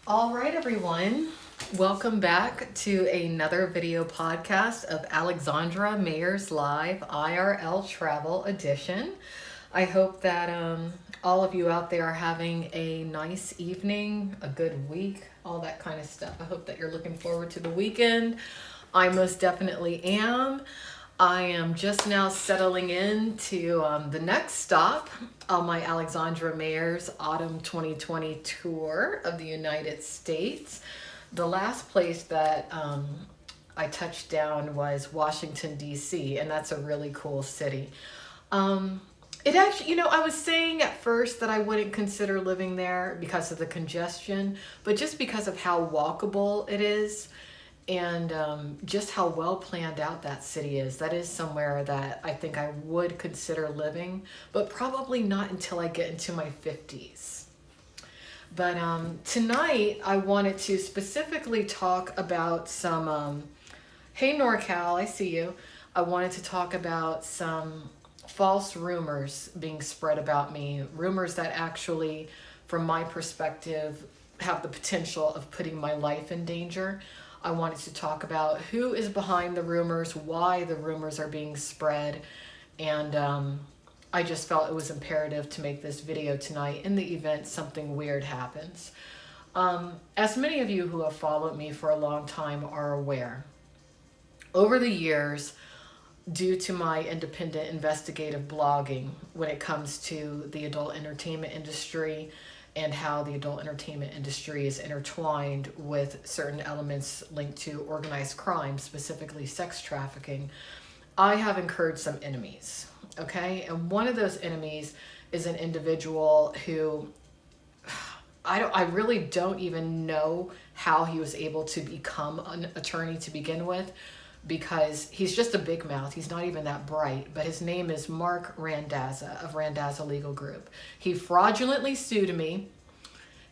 All right, everyone. Welcome back to another video podcast of Alexandra Mayer's Live IRL Travel Edition. I hope that all of you out there are having a nice evening, a good week, all that kind of stuff. I hope that you're looking forward to the weekend. I most definitely am. I am just now settling into the next stop on my Alexandra Mayer's Autumn 2020 tour of the United States. The last place that I touched down was Washington, D.C., and that's a really cool city. It actually, I was saying at first that I wouldn't consider living there because of the congestion, but just because of how walkable it is. And just how well planned out that city is. That is somewhere that I think I would consider living, but probably not until I get into my 50s. But tonight I wanted to specifically talk about some, hey NorCal, I see you. I wanted to talk about some false rumors being spread about me. Rumors that actually, from my perspective, have the potential of putting my life in danger. I wanted to talk about who is behind the rumors, why the rumors are being spread, and I just felt it was imperative to make this video tonight in the event something weird happens. As many of you who have followed me for a long time are aware, over the years, due to my independent investigative blogging when it comes to the adult entertainment industry, and how the adult entertainment industry is intertwined with certain elements linked to organized crime, specifically sex trafficking, I have incurred some enemies, okay? And one of those enemies is an individual who I really don't even know how he was able to become an attorney to begin with, because he's just a big mouth. He's not even that bright, but his name is Marc Randazza of Randazza Legal Group. He fraudulently sued me.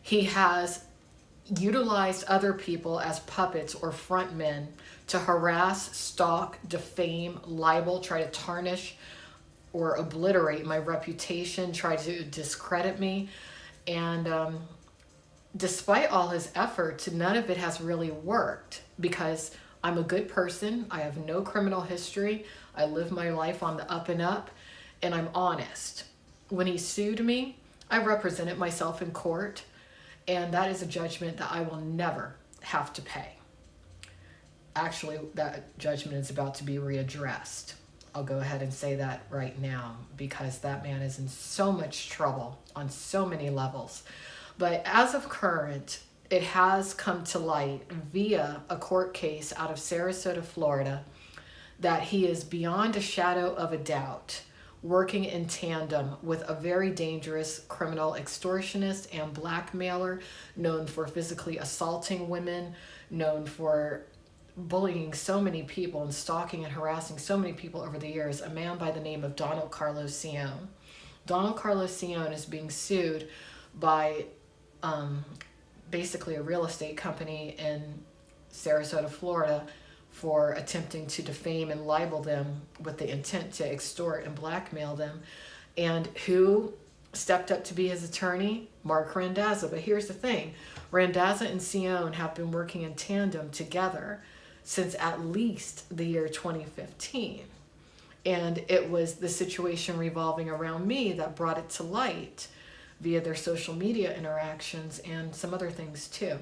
He has utilized other people as puppets or front men to harass, stalk, defame, libel, try to tarnish or obliterate my reputation, try to discredit me. And despite all his efforts, none of it has really worked, because I'm a good person. I have no criminal history. I live my life on the up and up, and I'm honest. When he sued me, I represented myself in court, and that is a judgment that I will never have to pay. Actually, that judgment is about to be readdressed. I'll go ahead and say that right now, because that man is in so much trouble on so many levels. But as of current, it has come to light via a court case out of Sarasota, Florida, that he is beyond a shadow of a doubt working in tandem with a very dangerous criminal extortionist and blackmailer known for physically assaulting women, known for bullying so many people and stalking and harassing so many people over the years, a man by the name of Donald Carlos Sion. Donald Carlos Sion is being sued by basically a real estate company in Sarasota, Florida, for attempting to defame and libel them with the intent to extort and blackmail them. And who stepped up to be his attorney? Marc Randazza. But here's the thing. Randazza and Sion have been working in tandem together since at least the year 2015. And it was the situation revolving around me that brought it to light via their social media interactions and some other things too.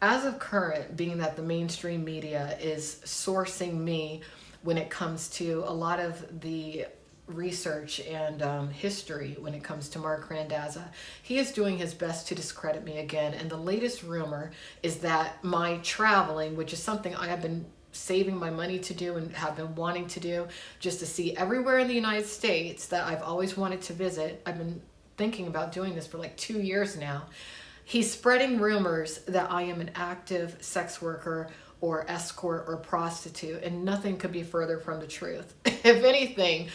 As of current, being that the mainstream media is sourcing me when it comes to a lot of the research and history when it comes to Marc Randazza, he is doing his best to discredit me again. And the latest rumor is that my traveling, which is something I have been saving my money to do and have been wanting to do, just to see everywhere in the United States that I've always wanted to visit. I've been thinking about doing this for like 2 years now. He's spreading rumors that I am an active sex worker or escort or prostitute, and nothing could be further from the truth. If anything,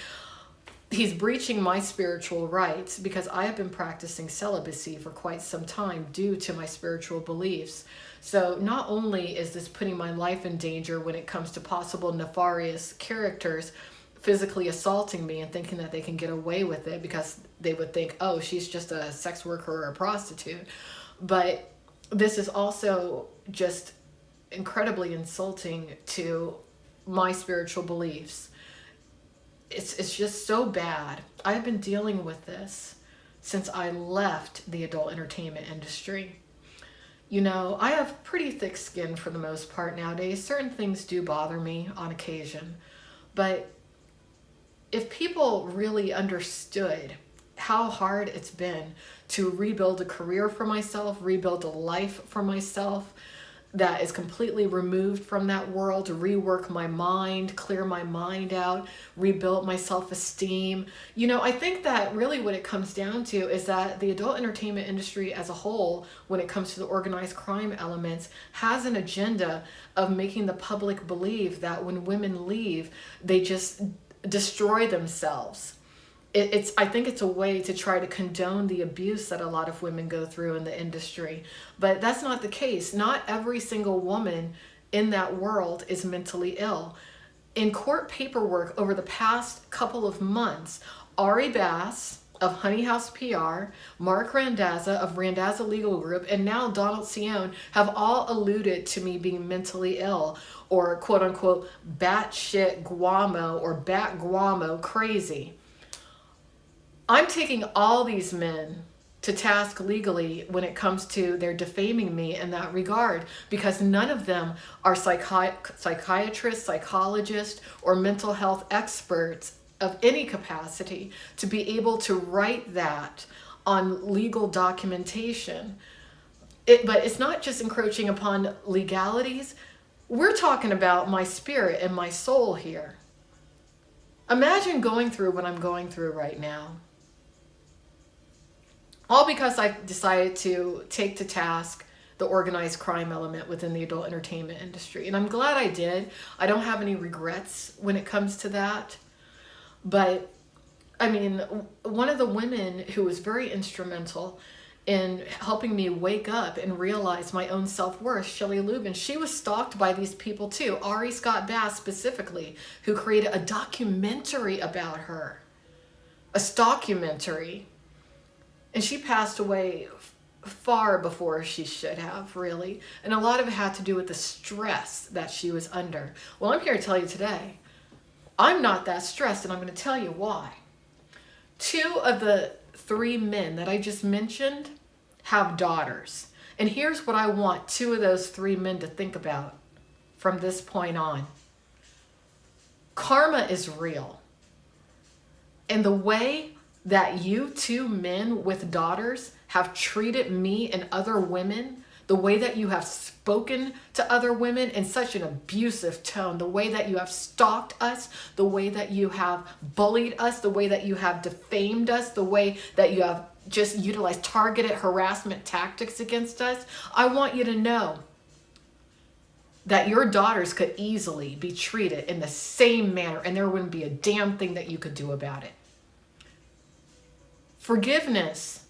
he's breaching my spiritual rights, because I have been practicing celibacy for quite some time due to my spiritual beliefs. So not only is this putting my life in danger when it comes to possible nefarious characters physically assaulting me and thinking that they can get away with it because they would think, oh, she's just a sex worker or a prostitute. But this is also just incredibly insulting to my spiritual beliefs. It's just so bad. I've been dealing with this since I left the adult entertainment industry. You know, I have pretty thick skin for the most part nowadays. Certain things do bother me on occasion. But if people really understood how hard it's been to rebuild a career for myself, rebuild a life for myself that is completely removed from that world, to rework my mind, clear my mind out, rebuild my self-esteem. You know, I think that really what it comes down to is that the adult entertainment industry as a whole, when it comes to the organized crime elements, has an agenda of making the public believe that when women leave, they just destroy themselves. I think it's a way to try to condone the abuse that a lot of women go through in the industry. But that's not the case. Not every single woman in that world is mentally ill. In court paperwork over the past couple of months, Ari Bass of Honey House PR, Marc Randazza of Randazza Legal Group, and now Donald Sion have all alluded to me being mentally ill, or quote unquote batshit guamo or bat guamo crazy. I'm taking all these men to task legally when it comes to their defaming me in that regard, because none of them are psychiatrists, psychologists, or mental health experts of any capacity to be able to write that on legal documentation. But it's not just encroaching upon legalities. We're talking about my spirit and my soul here. Imagine going through what I'm going through right now. All because I decided to take to task the organized crime element within the adult entertainment industry. And I'm glad I did. I don't have any regrets when it comes to that. But, I mean, one of the women who was very instrumental in helping me wake up and realize my own self-worth, Shelley Lubin, she was stalked by these people too. Ari Scott Bass specifically, who created a documentary about her. A stockumentary. And she passed away far before she should have, really. And a lot of it had to do with the stress that she was under. Well, I'm here to tell you today, I'm not that stressed, and I'm going to tell you why. 2 of the 3 men that I just mentioned have daughters. And here's what I want 2 of those 3 men to think about from this point on. Karma is real. And the way that you 2 men with daughters have treated me and other women, the way that you have spoken to other women in such an abusive tone, the way that you have stalked us, the way that you have bullied us, the way that you have defamed us, the way that you have just utilized targeted harassment tactics against us, I want you to know that your daughters could easily be treated in the same manner, and there wouldn't be a damn thing that you could do about it. Forgiveness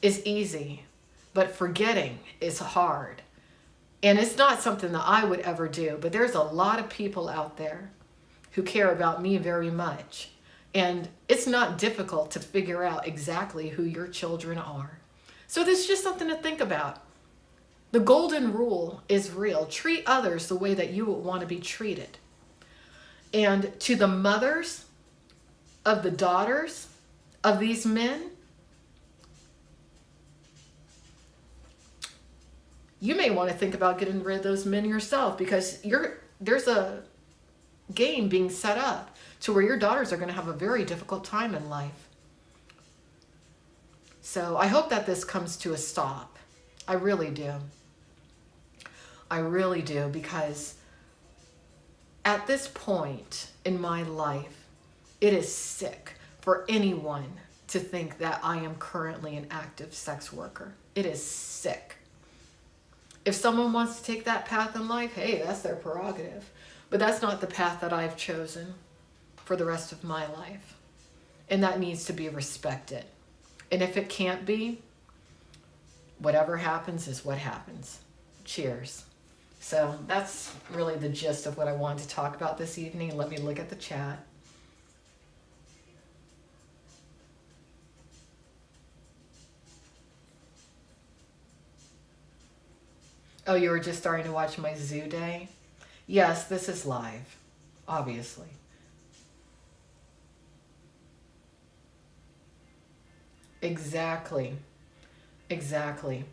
is easy, but forgetting is hard. And it's not something that I would ever do, but there's a lot of people out there who care about me very much. And it's not difficult to figure out exactly who your children are. So this is just something to think about. The golden rule is real. Treat others the way that you would want to be treated. And to the mothers of the daughters of these men, you may want to think about getting rid of those men yourself, because there's a game being set up to where your daughters are going to have a very difficult time in life. So I hope that this comes to a stop. I really do. I really do, because at this point in my life, it is sick for anyone to think that I am currently an active sex worker. It is sick. If someone wants to take that path in life, hey, that's their prerogative. But that's not the path that I've chosen for the rest of my life. And that needs to be respected. And if it can't be, whatever happens is what happens. Cheers. So that's really the gist of what I wanted to talk about this evening. Let me look at the chat. Oh, you were just starting to watch my zoo day? Yes, this is live, obviously. Exactly. Exactly.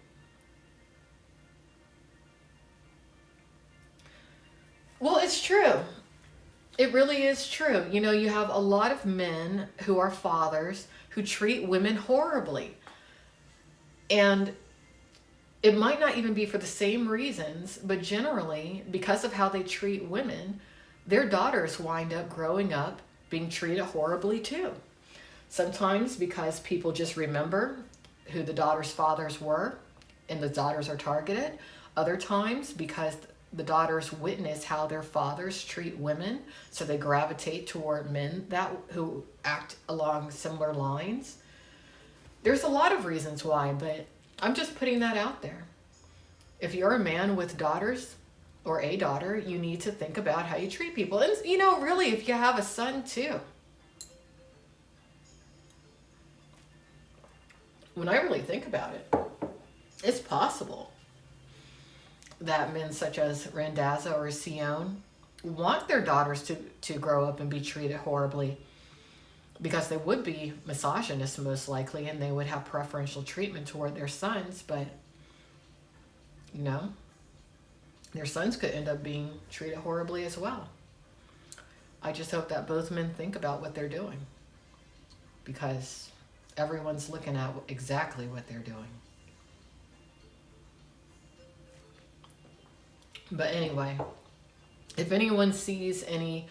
Well, it's true. It really is true. You know, you have a lot of men who are fathers who treat women horribly. And it might not even be for the same reasons, but generally, because of how they treat women, their daughters wind up growing up being treated horribly too. Sometimes because people just remember who the daughter's fathers were and the daughters are targeted. Other times because the daughters witness how their fathers treat women, so they gravitate toward men that who act along similar lines. There's a lot of reasons why, but I'm just putting that out there. If you're a man with daughters or a daughter, you need to think about how you treat people. And, you know, really, if you have a son too. When I really think about it, it's possible that men such as Randazza or Sion want their daughters to grow up and be treated horribly, because they would be misogynists most likely, and they would have preferential treatment toward their sons. But, you know, their sons could end up being treated horribly as well. I just hope that both men think about what they're doing, because everyone's looking at exactly what they're doing. But anyway, if anyone sees any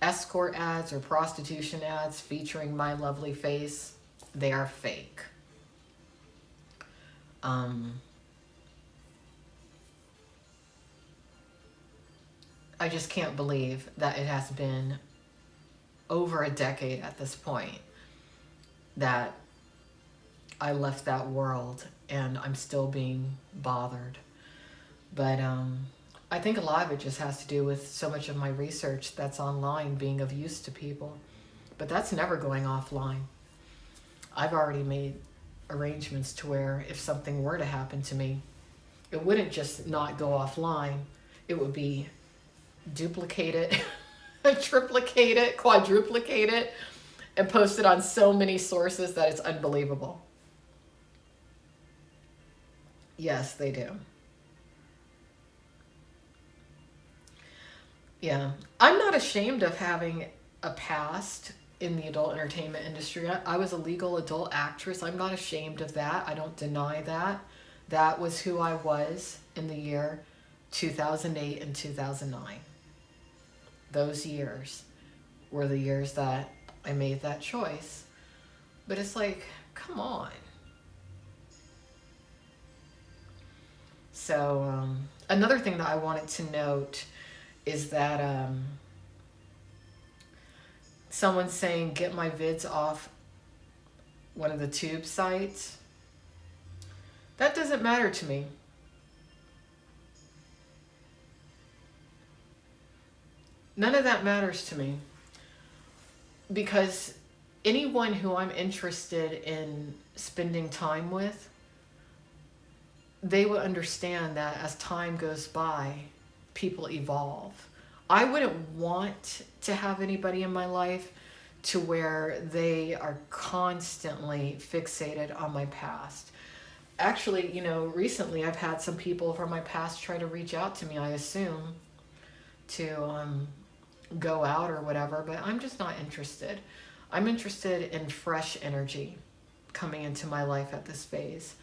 escort ads or prostitution ads featuring my lovely face, they are fake. I just can't believe that it has been over a decade at this point that I left that world and I'm still being bothered. But I think a lot of it just has to do with so much of my research that's online being of use to people. But that's never going offline. I've already made arrangements to where if something were to happen to me, it wouldn't just not go offline. It would be duplicated, triplicated, quadruplicated, and posted on so many sources that it's unbelievable. Yes, they do. Yeah. I'm not ashamed of having a past in the adult entertainment industry. I was a legal adult actress. I'm not ashamed of that. I don't deny that. That was who I was in the year 2008 and 2009. Those years were the years that I made that choice. But it's like, come on. So another thing that I wanted to note is that someone's saying, get my vids off one of the tube sites. That doesn't matter to me. None of that matters to me. Because anyone who I'm interested in spending time with, they will understand that as time goes by, people evolve. I wouldn't want to have anybody in my life to where they are constantly fixated on my past. Actually, you know, recently I've had some people from my past try to reach out to me, I assume, to go out or whatever, but I'm just not interested. I'm interested in fresh energy coming into my life at this phase.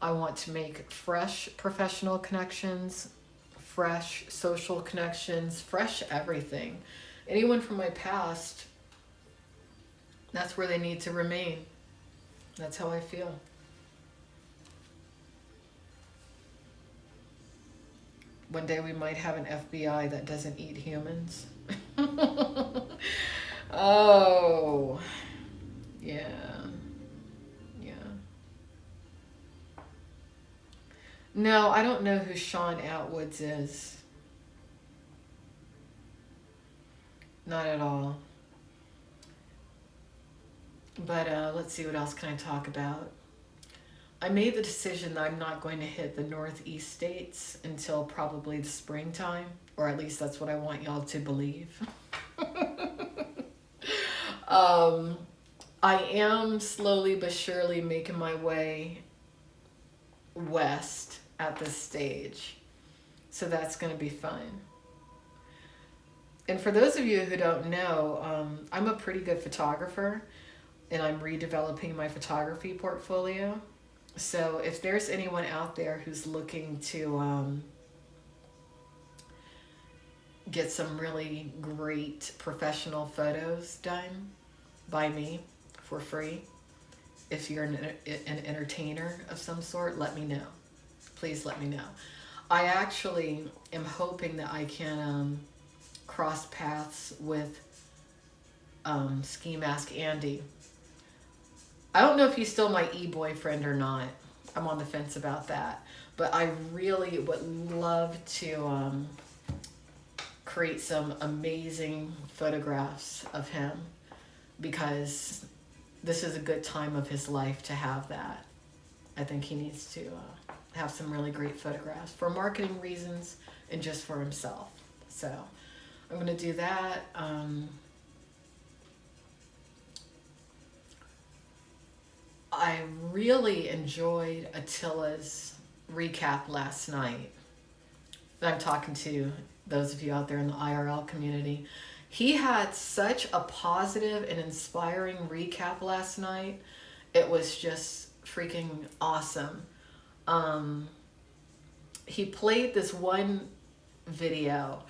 I want to make fresh professional connections, fresh social connections, fresh everything. Anyone from my past, that's where they need to remain. That's how I feel. One day we might have an FBI that doesn't eat humans. Oh, yeah. Yeah. No, I don't know who Sean Atwoods is. Not at all. But let's see, what else can I talk about? I made the decision that I'm not going to hit the Northeast states until probably the springtime, or at least that's what I want y'all to believe. I am slowly but surely making my way west at this stage. So that's going to be fun. And for those of you who don't know, I'm a pretty good photographer, and I'm redeveloping my photography portfolio. So if there's anyone out there who's looking to get some really great professional photos done by me for free, if you're an entertainer of some sort, let me know. Please let me know. I actually am hoping that I can cross paths with Ski Mask Andy. I don't know if he's still my e-boyfriend or not. I'm on the fence about that. But I really would love to create some amazing photographs of him, because this is a good time of his life to have that. I think he needs to have some really great photographs for marketing reasons and just for himself. So I'm going to do that. I really enjoyed Attila's recap last night. I'm talking to those of you out there in the IRL community. He had such a positive and inspiring recap last night. It was just freaking awesome. He played this one video.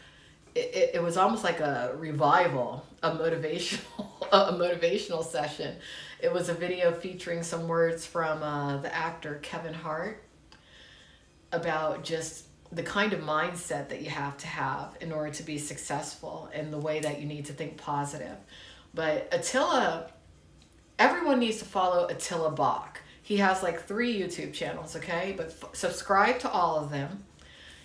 It was almost like a revival, a motivational session. It was a video featuring some words from the actor Kevin Hart about just the kind of mindset that you have to have in order to be successful, and the way that you need to think positive. But Attila, everyone needs to follow Attila Bach. He has like 3 YouTube channels, okay? But subscribe to all of them.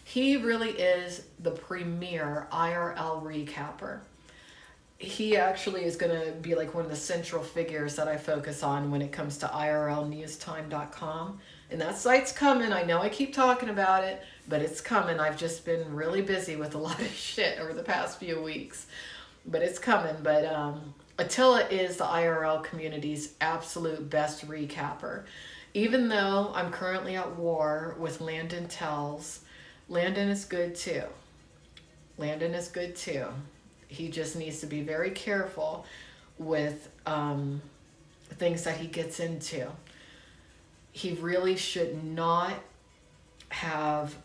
He really is the premier IRL recapper. He actually is going to be like one of the central figures that I focus on when it comes to IRLnewstime.com. And that site's coming. I know I keep talking about it, but it's coming. I've just been really busy with a lot of shit over the past few weeks. But it's coming. But Attila is the IRL community's absolute best recapper. Even though I'm currently at war with Landon Tells, Landon is good too. Landon is good too. He just needs to be very careful with things that he gets into. He really should not have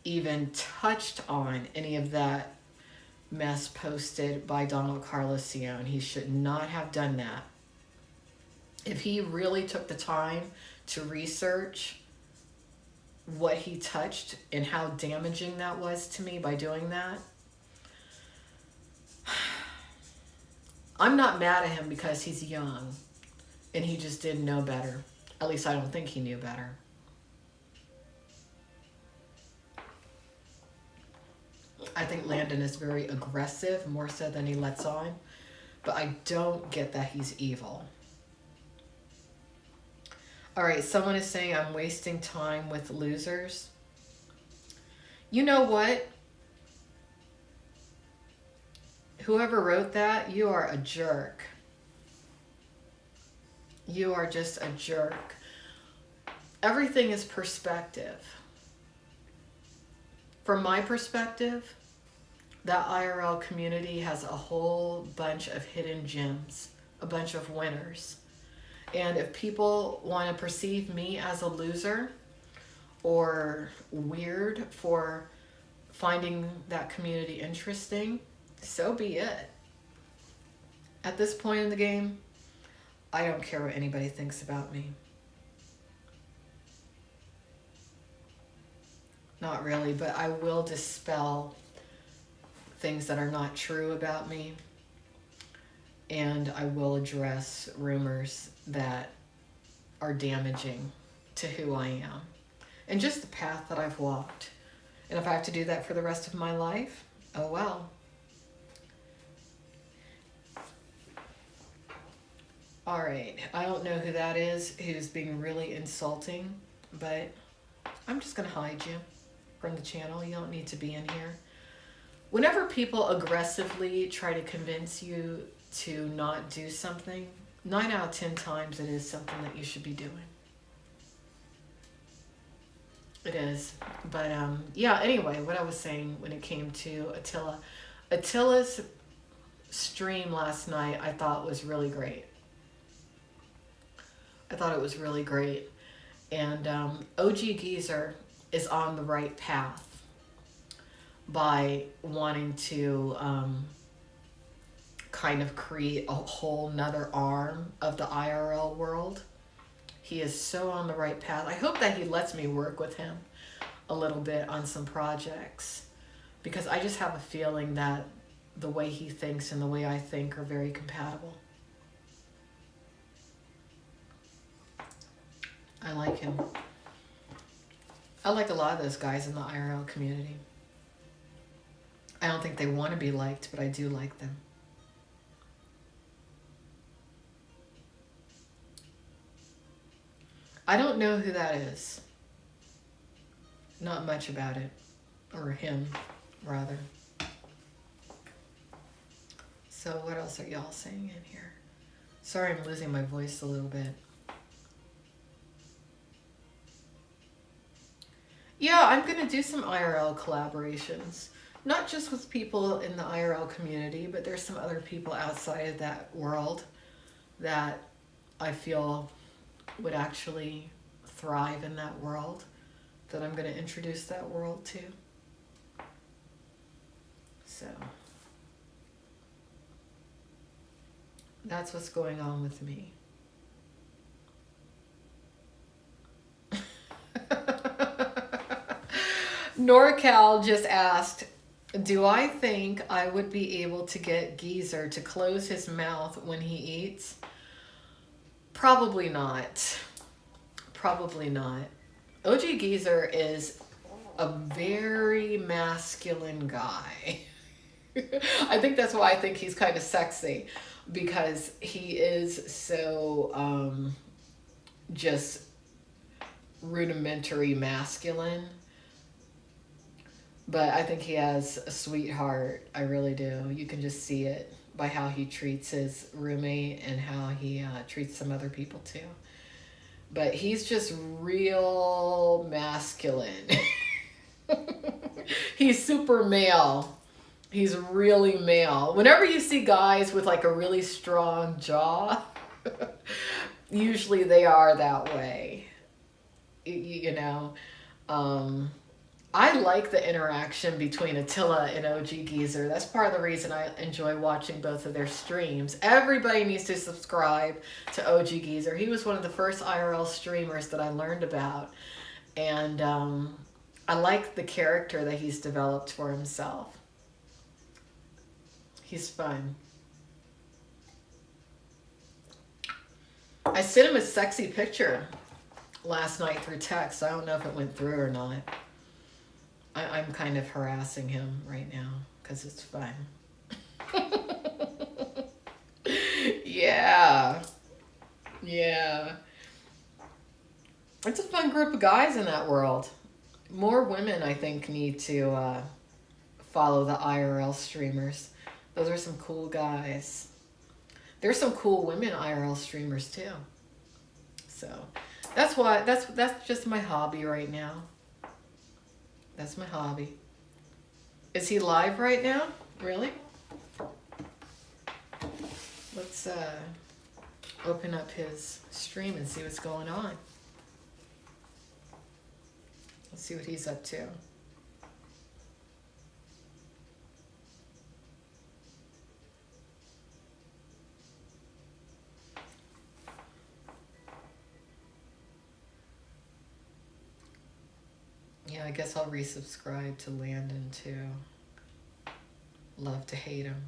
even touched on any of that mess posted by Donald Carlosione. He should not have done that. If he really took the time to research what he touched and how damaging that was to me by doing that, I'm not mad at him because he's young and he just didn't know better. At least I don't think he knew better. I think Landon is very aggressive, more so than he lets on. But I don't get that he's evil. All right, someone is saying I'm wasting time with losers. You know what? Whoever wrote that, you are a jerk. You are just a jerk. Everything is perspective. From my perspective, that IRL community has a whole bunch of hidden gems, a bunch of winners. And if people want to perceive me as a loser or weird for finding that community interesting, so be it. At this point in the game, I don't care what anybody thinks about me. Not really, but I will dispel things that are not true about me. And I will address rumors that are damaging to who I am and just the path that I've walked. And if I have to do that for the rest of my life, oh well. All right. I don't know who that is who's being really insulting, but I'm just going to hide you from the channel. You don't need to be in here. Whenever people aggressively try to convince you to not do something, 9 out of 10 times it is something that you should be doing. It is. But yeah, anyway, what I was saying when it came to Attila. Attila's stream last night I thought was really great. I thought it was really great. And OG Geezer is on the right path by wanting to kind of create a whole nother arm of the IRL world. He is so on the right path. I hope that he lets me work with him a little bit on some projects, because I just have a feeling that the way he thinks and the way I think are very compatible. I like him. I like a lot of those guys in the IRL community. I don't think they want to be liked, but I do like them. I don't know who that is. Not much about it. Or him, rather. So what else are y'all saying in here? Sorry, I'm losing my voice a little bit. Yeah, I'm going to do some IRL collaborations. Not just with people in the IRL community, but there's some other people outside of that world that I feel would actually thrive in that world, that I'm going to introduce that world to. So that's what's going on with me. NorCal just asked, do I think I would be able to get Geezer to close his mouth when he eats? Probably not. Probably not. OG Geezer is a very masculine guy. I think that's why I think he's kind of sexy, because he is so just rudimentary masculine. But I think he has a sweetheart. I really do. You can just see it by how he treats his roommate and how he treats some other people too. But he's just real masculine. He's super male. He's really male. Whenever you see guys with like a really strong jaw, usually they are that way. You know, I like the interaction between Attila and OG Geezer. That's part of the reason I enjoy watching both of their streams. Everybody needs to subscribe to OG Geezer. He was one of the first IRL streamers that I learned about. And I like the character that he's developed for himself. He's fun. I sent him a sexy picture last night through text. I don't know if it went through or not. I'm kind of harassing him right now because it's fun. Yeah. Yeah. It's a fun group of guys in that world. More women, I think, need to follow the IRL streamers. Those are some cool guys. There's some cool women IRL streamers too. So that's why that's just my hobby right now. That's my hobby. Is he live right now? Really? Let's open up his stream and see what's going on. Let's see what he's up to. Yeah, I guess I'll resubscribe to Landon too. Love to hate him.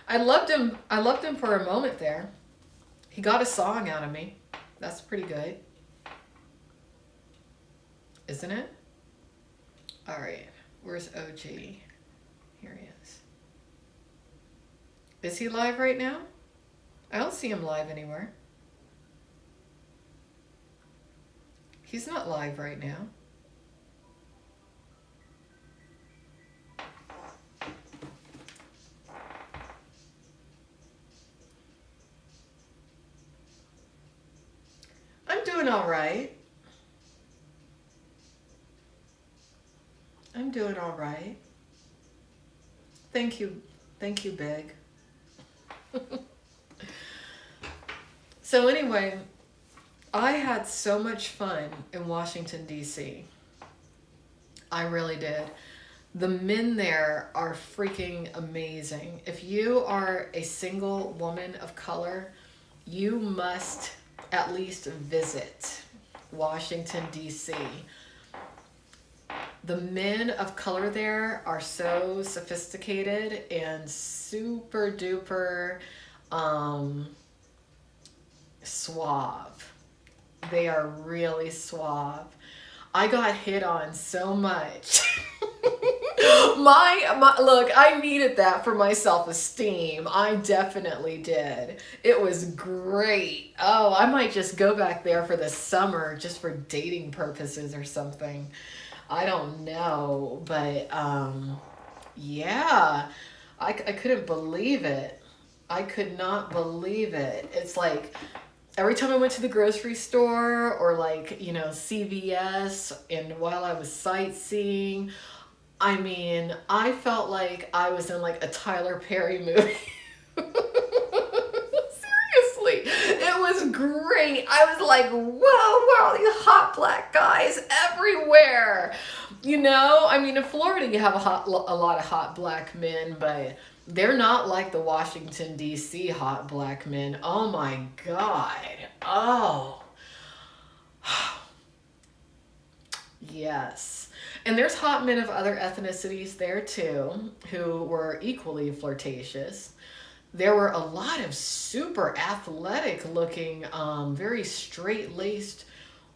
I loved him for a moment there. He got a song out of me. That's pretty good. Isn't it? All right. Where's OG? Here he is. Is he live right now? I don't see him live anywhere. He's not live right now. I'm doing all right. I'm doing all right. Thank you. Thank you, Big. So anyway, I had so much fun in Washington, D.C. I really did. The men there are freaking amazing. If you are a single woman of color, you must at least visit Washington, D.C. The men of color there are so sophisticated and super duper suave. They are really suave. I got hit on so much. my look, I needed that for my self-esteem. I definitely did. It was great. Oh, I might just go back there for the summer just for dating purposes or something. I don't know, but yeah, I couldn't believe it. I could not believe it. It's like every time I went to the grocery store or like, you know, CVS, and while I was sightseeing, I mean, I felt like I was in like a Tyler Perry movie. Seriously, it was great. I was like, whoa, these hot black guys everywhere. You know, I mean, in Florida, you have a lot of hot black men, but they're not like the Washington, D.C. hot black men. Oh my God. Oh. Yes. And there's hot men of other ethnicities there too, who were equally flirtatious. There were a lot of super athletic looking, very straight-laced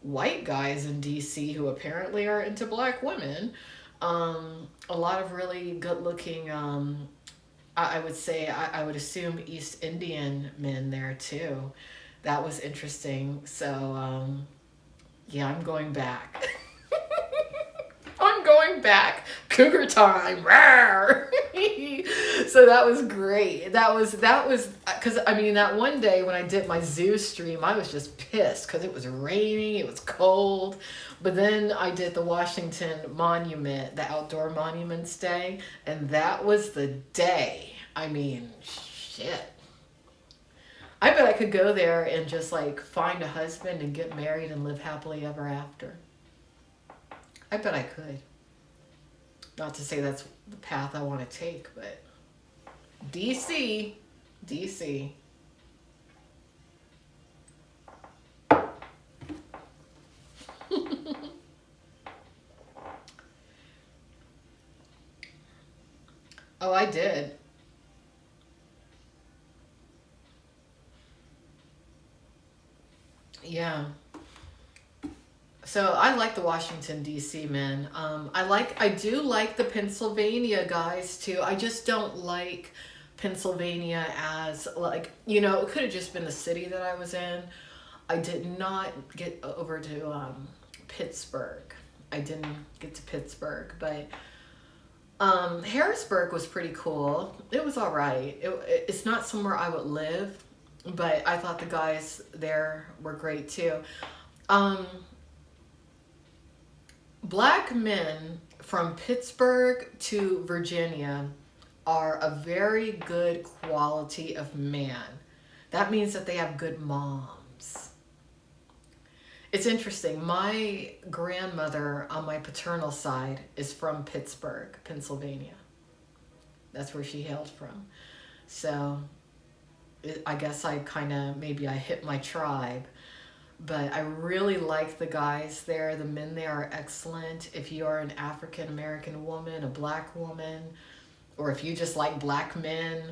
white guys in DC who apparently are into black women. A lot of really good-looking, I would say, I would assume East Indian men there too. That was interesting. So, yeah, I'm going back. I'm going back. Cougar time. So that was great. That was, because I mean, that one day when I did my zoo stream, I was just pissed because it was raining, it was cold. But then I did the Washington Monument, the Outdoor Monuments Day, and that was the day. I mean, shit. I bet I could go there and just like find a husband and get married and live happily ever after. I bet I could. Not to say that's the path I want to take, but DC. Oh, I did. Yeah. So I like the Washington D.C. men. I do like the Pennsylvania guys too. I just don't like Pennsylvania as like, you know, it could have just been the city that I was in. I did not get over to Pittsburgh. I didn't get to Pittsburgh, but Harrisburg was pretty cool. It was all right. It's not somewhere I would live, but I thought the guys there were great too. Black men from Pittsburgh to Virginia are a very good quality of man. That means that they have good moms. It's interesting. My grandmother on my paternal side is from Pittsburgh, Pennsylvania. That's where she hailed from. So I guess maybe I hit my tribe. But I really like the guys there. The men there are excellent. If you are an African American woman, a black woman, or if you just like black men,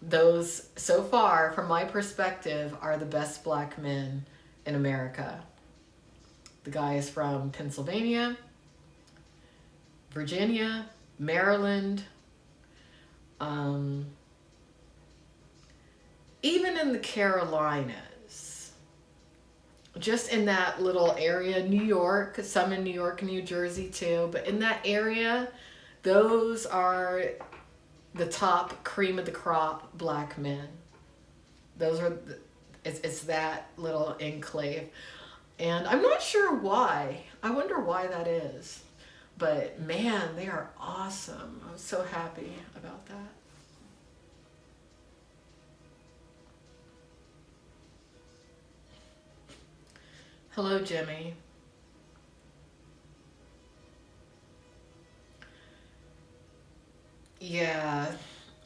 those, so far, from my perspective, are the best black men in America. The guys from Pennsylvania, Virginia, Maryland, even in the Carolinas, just in that little area, New York, some in New York and New Jersey too, but in that area, those are the top cream of the crop black men. Those are, it's that little enclave. And I'm not sure why. I wonder why that is. But man, they are awesome. I was so happy about that. Hello, Jimmy. Yeah.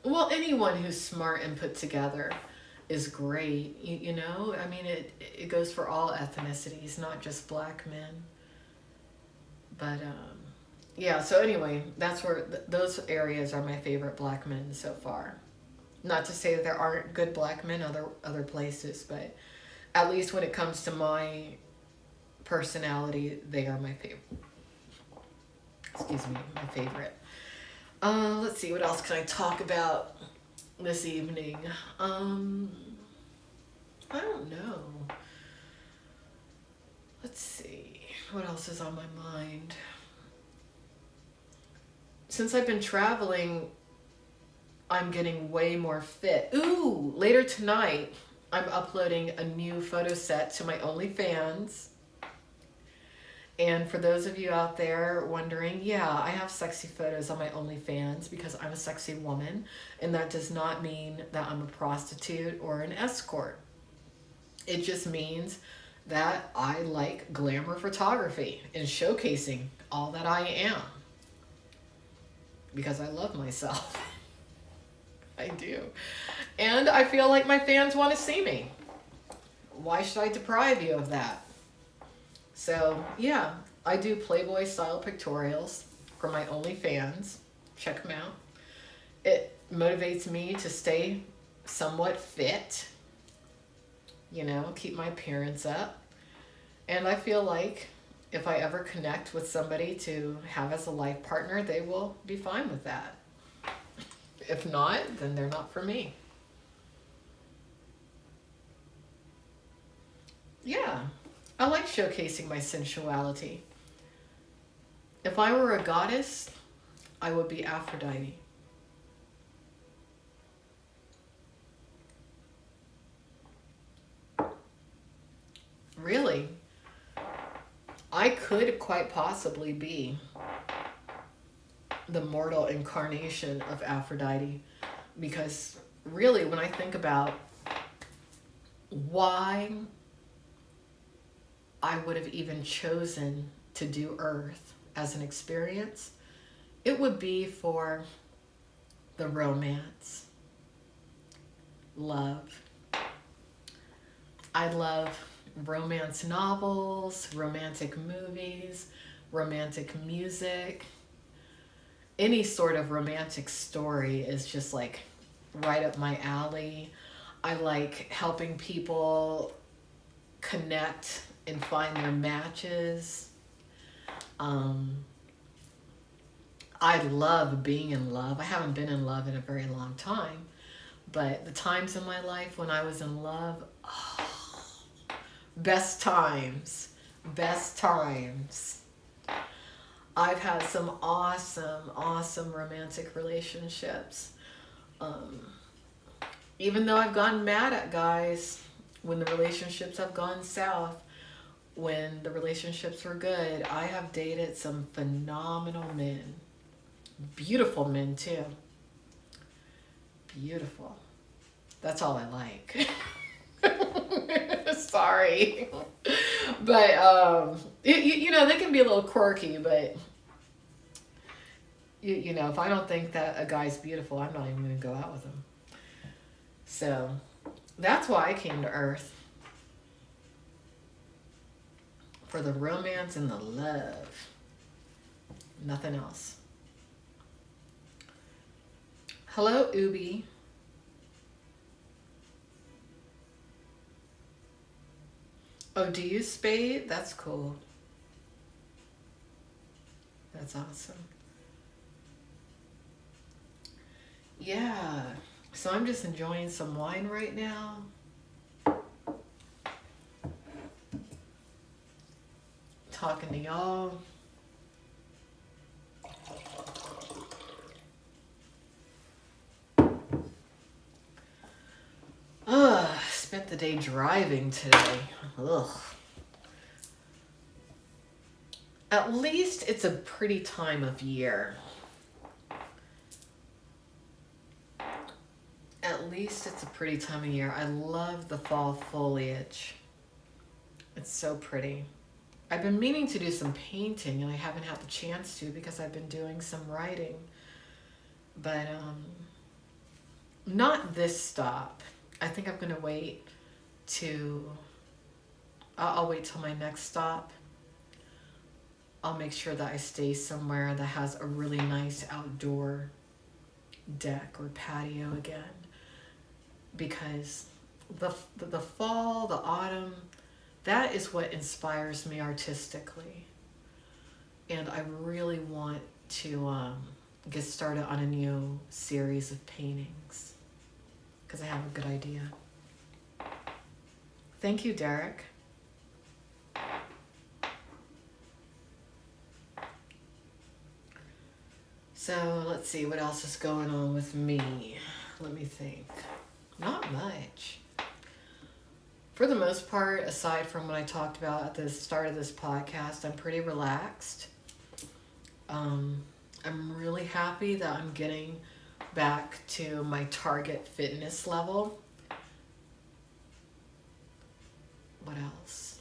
Well, anyone who's smart and put together is great. You know, I mean, it goes for all ethnicities, not just black men. But yeah. So anyway, that's where those areas are my favorite black men so far. Not to say that there aren't good black men other places, but at least when it comes to my personality, they are my favorite. Excuse me, my favorite. Let's see, what else can I talk about this evening? I don't know. Let's see, what else is on my mind? Since I've been traveling, I'm getting way more fit. Ooh, later tonight, I'm uploading a new photo set to my OnlyFans. And for those of you out there wondering, yeah, I have sexy photos on my OnlyFans because I'm a sexy woman, and that does not mean that I'm a prostitute or an escort. It just means that I like glamour photography and showcasing all that I am because I love myself. I do. And I feel like my fans want to see me. Why should I deprive you of that? So yeah, I do Playboy style pictorials for my OnlyFans. Check them out. It motivates me to stay somewhat fit, you know, keep my appearance up. And I feel like if I ever connect with somebody to have as a life partner, they will be fine with that. If not, then they're not for me. Yeah. I like showcasing my sensuality. If I were a goddess, I would be Aphrodite. Really? I could quite possibly be the mortal incarnation of Aphrodite, because really when I think about why I would have even chosen to do Earth as an experience, it would be for the romance, love. I love romance novels, romantic movies, romantic music. Any sort of romantic story is just like right up my alley. I like helping people connect and find their matches. I love being in love. I haven't been in love in a very long time, but the times in my life when I was in love, oh, best times, best times. I've had some awesome romantic relationships. Even though I've gotten mad at guys when the relationships have gone south, when the relationships were good, I have dated some phenomenal men. Beautiful men too. Beautiful. That's all I like. Sorry. But, you know, they can be a little quirky, but, you know, if I don't think that a guy's beautiful, I'm not even going to go out with him. So that's why I came to Earth. For the romance and the love. Nothing else. Hello, Ubi. Oh, do you spade? That's cool. That's awesome. Yeah. So I'm just enjoying some wine right now. Talking to y'all. Spent the day driving today. Ugh. At least it's a pretty time of year. At least it's a pretty time of year. I love the fall foliage. It's so pretty. I've been meaning to do some painting and I haven't had the chance to because I've been doing some writing. But not this stop. I think I'm gonna wait to, I'll wait till my next stop. I'll make sure that I stay somewhere that has a really nice outdoor deck or patio again. Because the fall, the autumn, that is what inspires me artistically. And I really want to get started on a new series of paintings because I have a good idea. Thank you, Derek. So let's see what else is going on with me. Let me think. Not much. For the most part, aside from what I talked about at the start of this podcast, I'm pretty relaxed. I'm really happy that I'm getting back to my target fitness level. What else?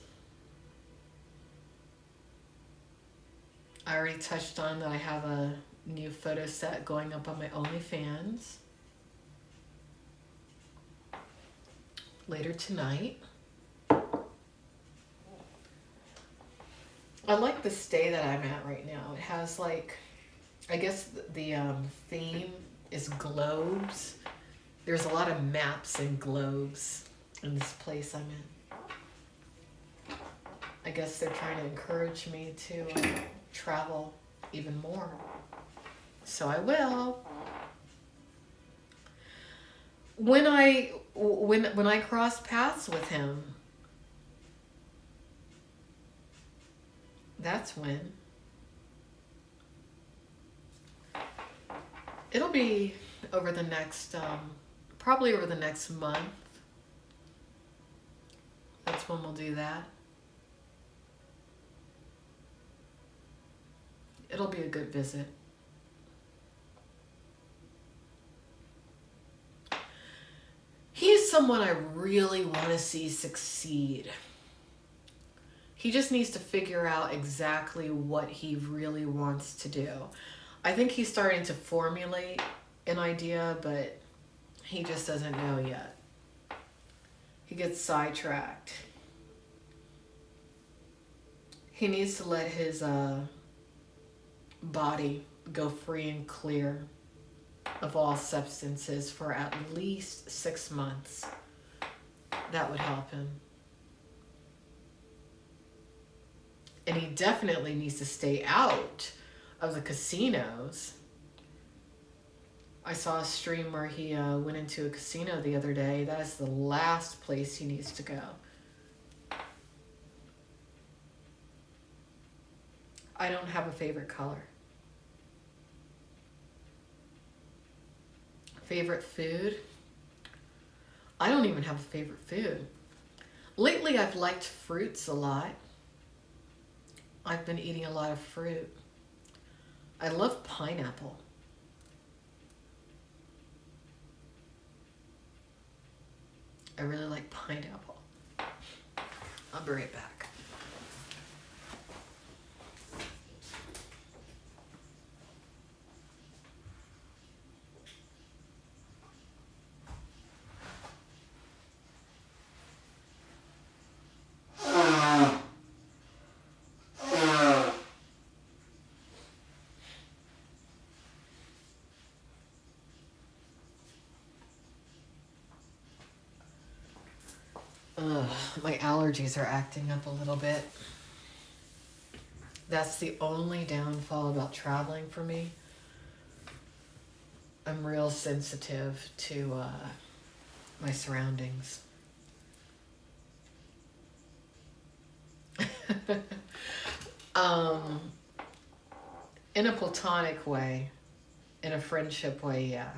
I already touched on that I have a new photo set going up on my OnlyFans later tonight. I like the stay that I'm at right now. It has like, I guess the theme is globes. There's a lot of maps and globes in this place I'm in. I guess they're trying to encourage me to travel even more. So I will. When I cross paths with him, that's when. It'll be over the next, probably over the next month. That's when we'll do that. It'll be a good visit. He's someone I really want to see succeed. He just needs to figure out exactly what he really wants to do. I think he's starting to formulate an idea, but he just doesn't know yet. He gets sidetracked. He needs to let his body go free and clear of all substances for at least 6 months. That would help him. And he definitely needs to stay out of the casinos. I saw a stream where he went into a casino the other day. That is the last place he needs to go. I don't have a favorite color. Favorite food? I don't even have a favorite food. Lately, I've liked fruits a lot. I've been eating a lot of fruit. I love pineapple. I really like pineapple. I'll be right back. My allergies are acting up a little bit. That's the only downfall about traveling for me. I'm real sensitive to my surroundings. In a platonic way, in a friendship way, yeah.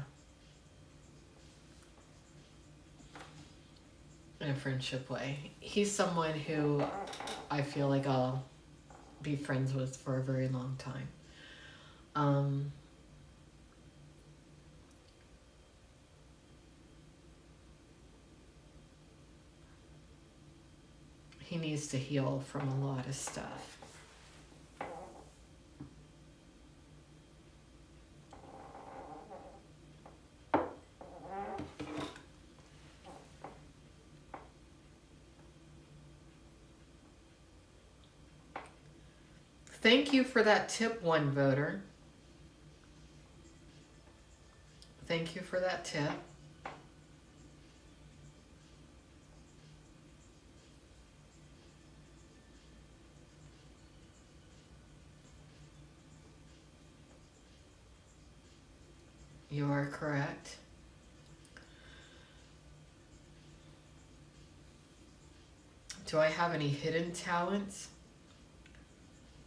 In a friendship way. He's someone who I feel like I'll be friends with for a very long time. He needs to heal from a lot of stuff. Thank you for that tip, one voter. Thank you for that tip. You are correct. Do I have any hidden talents?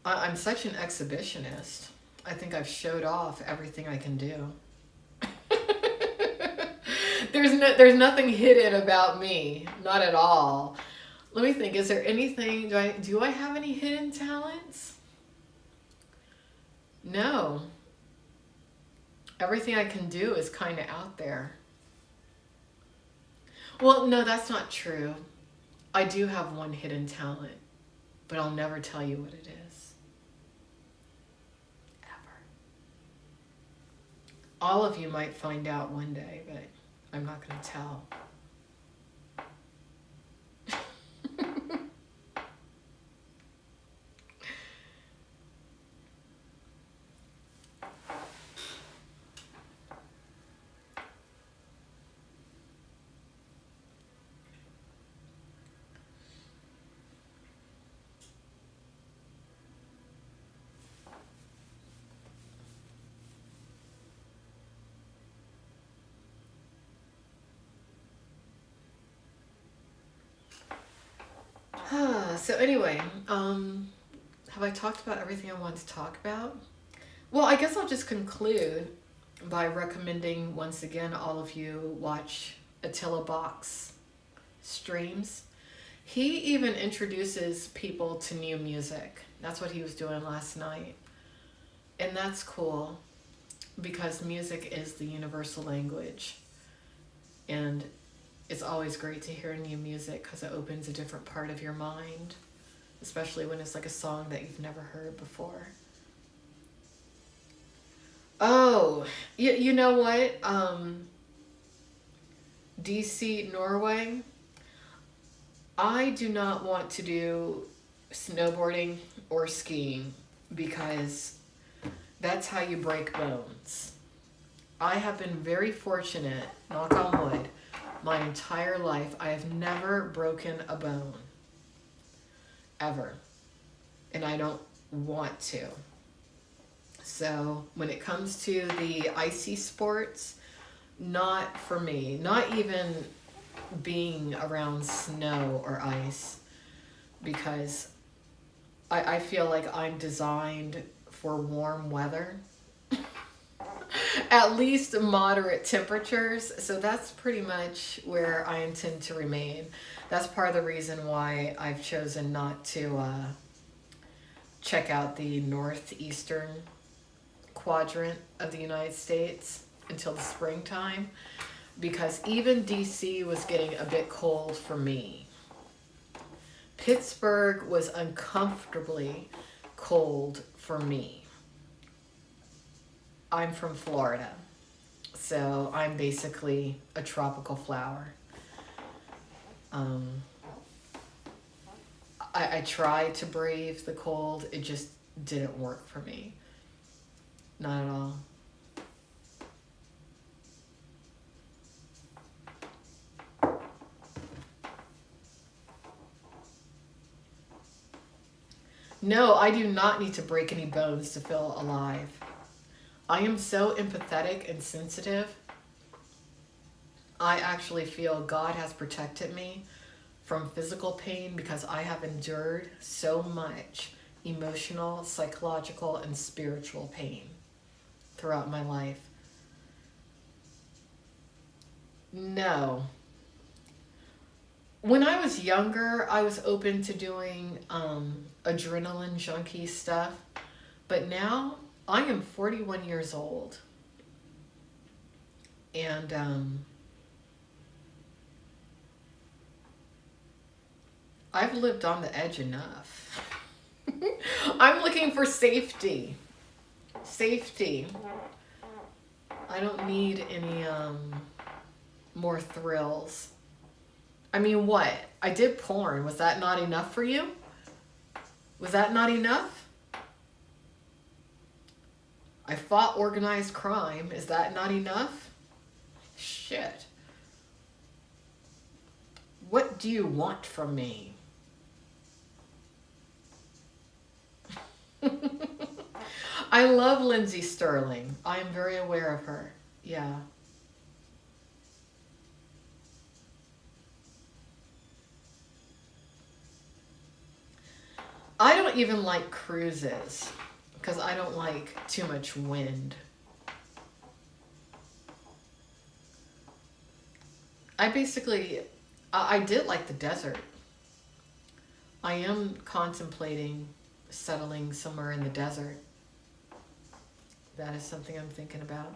I'm such an exhibitionist. I think I've showed off everything I can do. There's nothing hidden about me, not at all. Let me think. Is there anything? Do I have any hidden talents? No. Everything I can do is kind of out there. Well, no, that's not true. I do have one hidden talent, but I'll never tell you what it is. Ever. All of you might find out one day, but I'm not going to tell. So anyway, have I talked about everything I want to talk about? Well, I guess I'll just conclude by recommending once again all of you watch Attila Box streams. He even introduces people to new music. That's what he was doing last night. And that's cool because music is the universal language. And it's always great to hear new music because it opens a different part of your mind, especially when it's like a song that you've never heard before. Oh, you know what? DC, Norway. I do not want to do snowboarding or skiing because that's how you break bones. I have been very fortunate, knock on wood, my entire life. I have never broken a bone. Ever. And I don't want to. So when it comes to the icy sports, not for me. Not even being around snow or ice, because I feel like I'm designed for warm weather. At least moderate temperatures. So that's pretty much where I intend to remain. That's part of the reason why I've chosen not to check out the northeastern quadrant of the United States until the springtime, because even DC was getting a bit cold for me. Pittsburgh was uncomfortably cold for me. I'm from Florida, so I'm basically a tropical flower. I tried to brave the cold. It just didn't work for me. Not at all. No, I do not need to break any bones to feel alive. I am so empathetic and sensitive. I actually feel God has protected me from physical pain because I have endured so much emotional, psychological, and spiritual pain throughout my life. No. When I was younger, I was open to doing adrenaline junkie stuff. But now, I am 41 years old. And I've lived on the edge enough. I'm looking for safety. Safety. I don't need any more thrills. I mean, what? I did porn. Was that not enough for you? Was that not enough? I fought organized crime. Is that not enough? Shit. What do you want from me? I love Lindsay Sterling. I am very aware of her. Yeah. I don't even like cruises because I don't like too much wind. I did like the desert. I am contemplating settling somewhere in the desert. That is something I'm thinking about.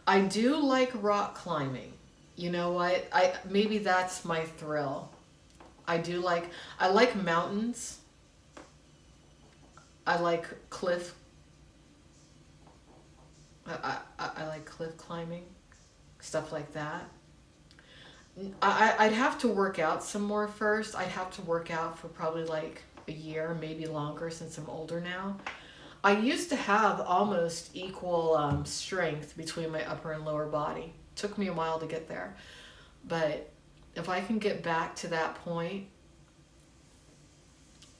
I do like rock climbing. You know what? Maybe that's my thrill. I like mountains. I like cliff. I like cliff climbing, stuff like that. I'd have to work out some more first. I'd have to work out for probably like a year, maybe longer, since I'm older now. I used to have almost equal strength between my upper and lower body. Took me a while to get there. But if I can get back to that point,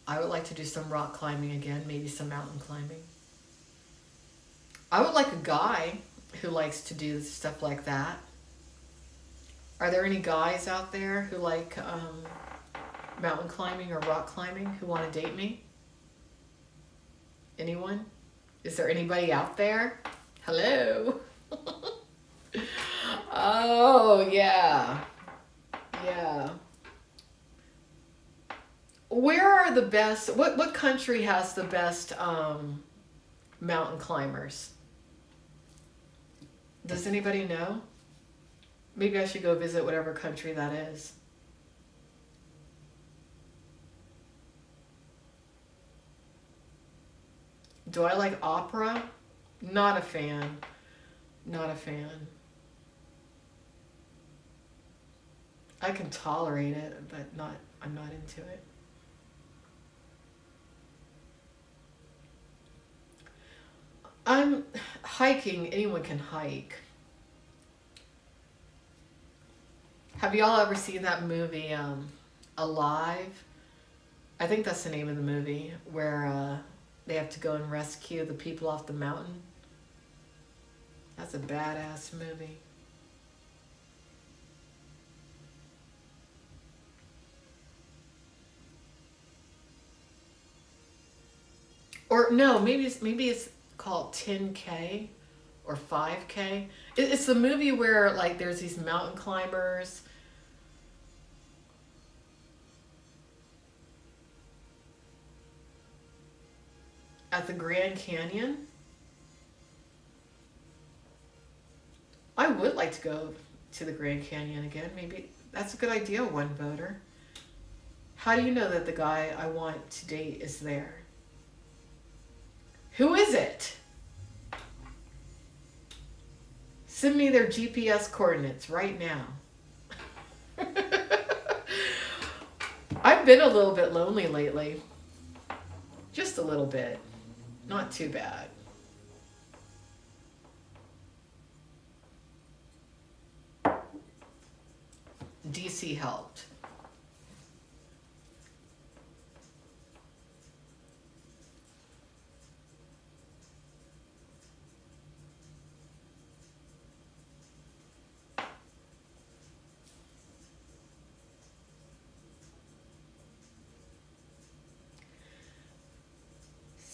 I would like to do some rock climbing again, maybe some mountain climbing. I would like a guy who likes to do stuff like that. Are there any guys out there who like mountain climbing or rock climbing who want to date me? Anyone? Is there anybody out there? Hello? Oh, yeah. Yeah. Where are the best, what country has the best mountain climbers? Does anybody know? Maybe I should go visit whatever country that is. Do I like opera? Not a fan. Not a fan. I can tolerate it, but I'm not into it. I'm hiking. Anyone can hike. Have y'all ever seen that movie, Alive? I think that's the name of the movie, where they have to go and rescue the people off the mountain. That's a badass movie. Or no, maybe it's called 10K or 5K. It's the movie where like there's these mountain climbers. At the Grand Canyon. I would like to go to the Grand Canyon again. Maybe that's a good idea, one voter. How do you know that the guy I want to date is there? Who is it? Send me their GPS coordinates right now. I've been a little bit lonely lately. Just a little bit. Not too bad. DC helped.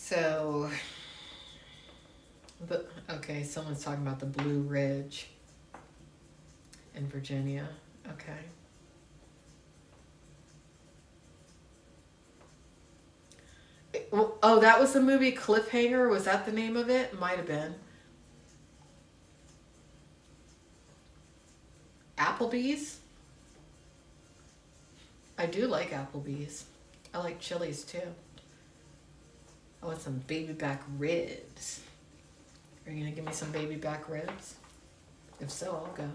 So, okay, someone's talking about the Blue Ridge in Virginia. Okay. Oh, that was the movie Cliffhanger? Was that the name of it? Might have been. Applebee's? I do like Applebee's. I like Chili's too. I want some baby back ribs. Are you gonna give me some baby back ribs? If so, I'll go.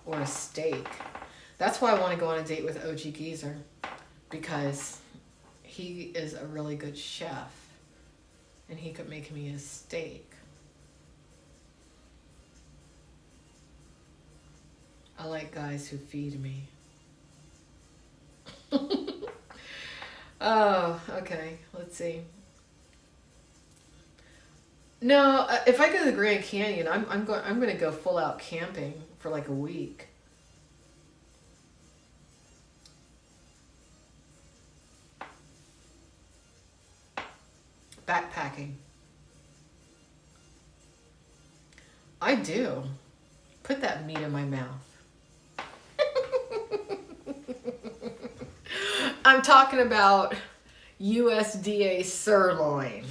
Or a steak. That's why I want to go on a date with OG Geezer. Because he is a really good chef. And he could make me a steak. I like guys who feed me. Oh, okay. Let's see. No, if I go to the Grand Canyon, I'm going to go full out camping for like a week. Backpacking. I do. Put that meat in my mouth. I'm talking about USDA sirloin.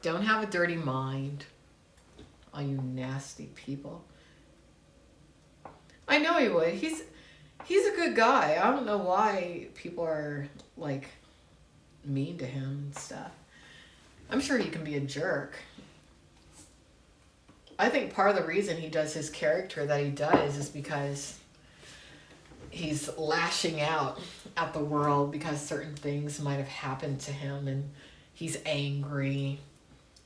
Don't have a dirty mind. All you nasty people. I know he would. He's a good guy. I don't know why people are like mean to him and stuff. I'm sure he can be a jerk. I think part of the reason he does his character that he does is because he's lashing out at the world because certain things might have happened to him and he's angry.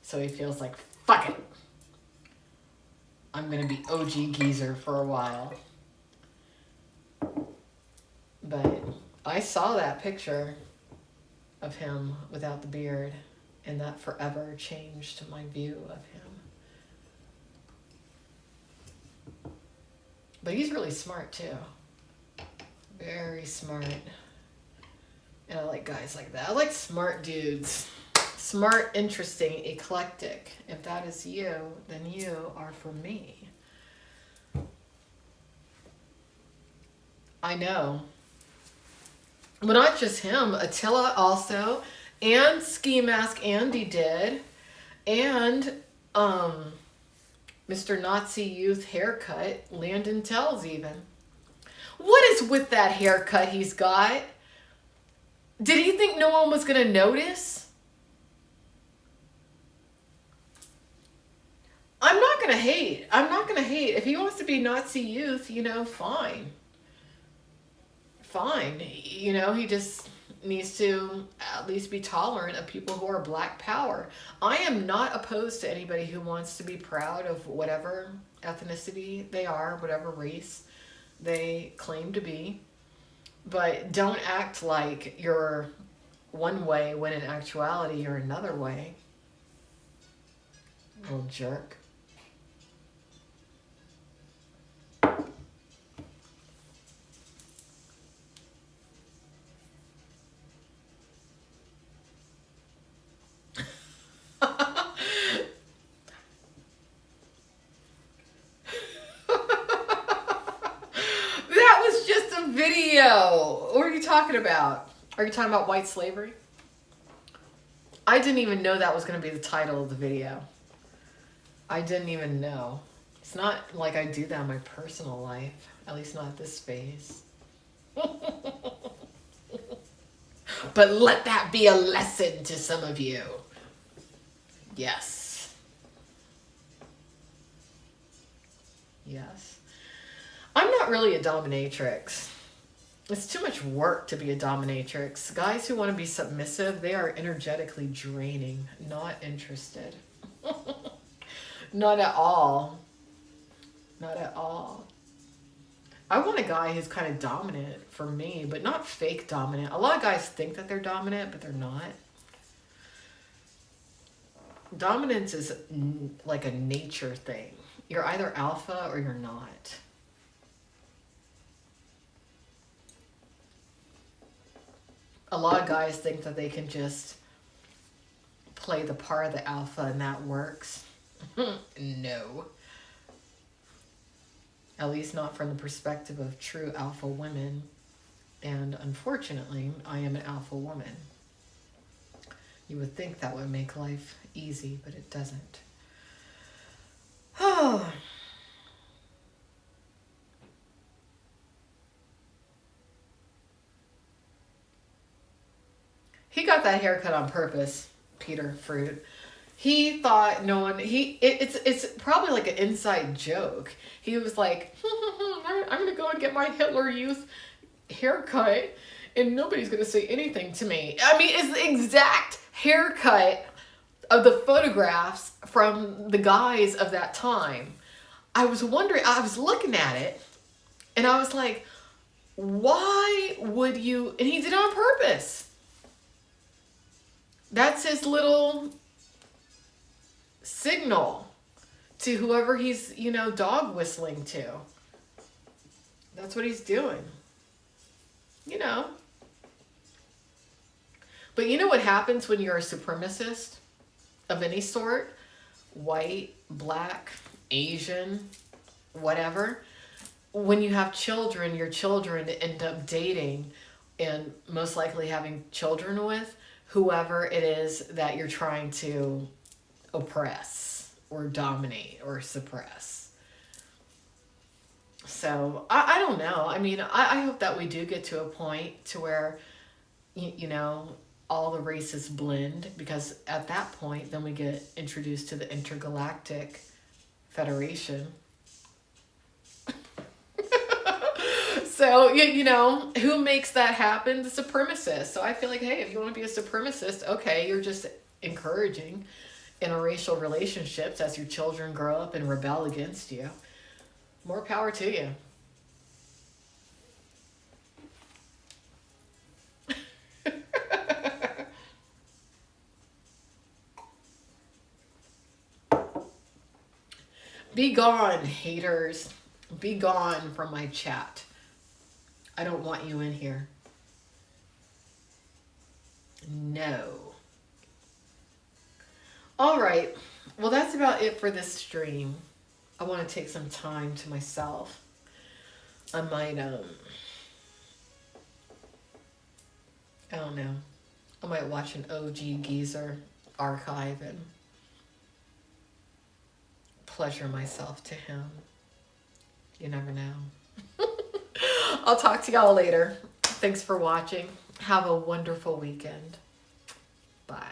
So he feels like, fuck it. I'm going to be OG Geezer for a while. But I saw that picture of him without the beard, and that forever changed my view of him. But he's really smart too. Very smart. And I like guys like that. I like smart dudes. Smart, interesting, eclectic. If that is you, then you are for me. I know. But not just him. Attila also. And Ski Mask Andy did. And Mr. Nazi Youth haircut. Landon Tells even. What is with that haircut he's got? Did he think no one was going to notice? I'm not going to hate. I'm not going to hate. If he wants to be Nazi Youth, you know, fine. Fine. You know, he just needs to at least be tolerant of people who are Black power. I am not opposed to anybody who wants to be proud of whatever ethnicity they are, whatever race they claim to be. But don't act like you're one way when in actuality you're another way. Little jerk. Video. What are you talking about? Are you talking about white slavery? I didn't even know that was going to be the title of the video. I didn't even know. It's not like I do that in my personal life. At least not at this phase. But let that be a lesson to some of you. Yes. Yes. I'm not really a dominatrix. It's too much work to be a dominatrix. Guys who want to be submissive, they are energetically draining. Not interested. Not at all. Not at all. I want a guy who's kind of dominant for me, but not fake dominant. A lot of guys think that they're dominant, but they're not. Dominance is like a nature thing. You're either alpha or you're not. a lot of guys think that they can just play the part of the alpha and that works. No. At least not from the perspective of true alpha women. And unfortunately, I am an alpha woman. You would think that would make life easy, but it doesn't. Oh. He got that haircut on purpose, Peter Fruit. He thought no one, it's probably like an inside joke. He was like, I'm going to go and get my Hitler Youth haircut and nobody's going to say anything to me. I mean, it's the exact haircut of the photographs from the guys of that time. I was wondering, I was looking at it and I was like, why would you, and he did it on purpose. That's his little signal to whoever he's, you know, dog whistling to. That's what he's doing. You know. But you know what happens when you're a supremacist of any sort? White, black, Asian, whatever. When you have children, your children end up dating and most likely having children with whoever it is that you're trying to oppress or dominate or suppress. So I don't know. I mean, I hope that we do get to a point to where, you know, all the races blend, because at that point, then we get introduced to the Intergalactic Federation. So, you know, who makes that happen? The supremacists. So I feel like, hey, if you want to be a supremacist, okay, you're just encouraging interracial relationships as your children grow up and rebel against you. More power to you. Be gone, haters. Be gone from my chat. I don't want you in here. No. All right. Well, that's about it for this stream. I want to take some time to myself. I might, I don't know. I might watch an OG Geezer archive and pleasure myself to him. You never know. I'll talk to y'all later. Thanks for watching. Have a wonderful weekend. Bye.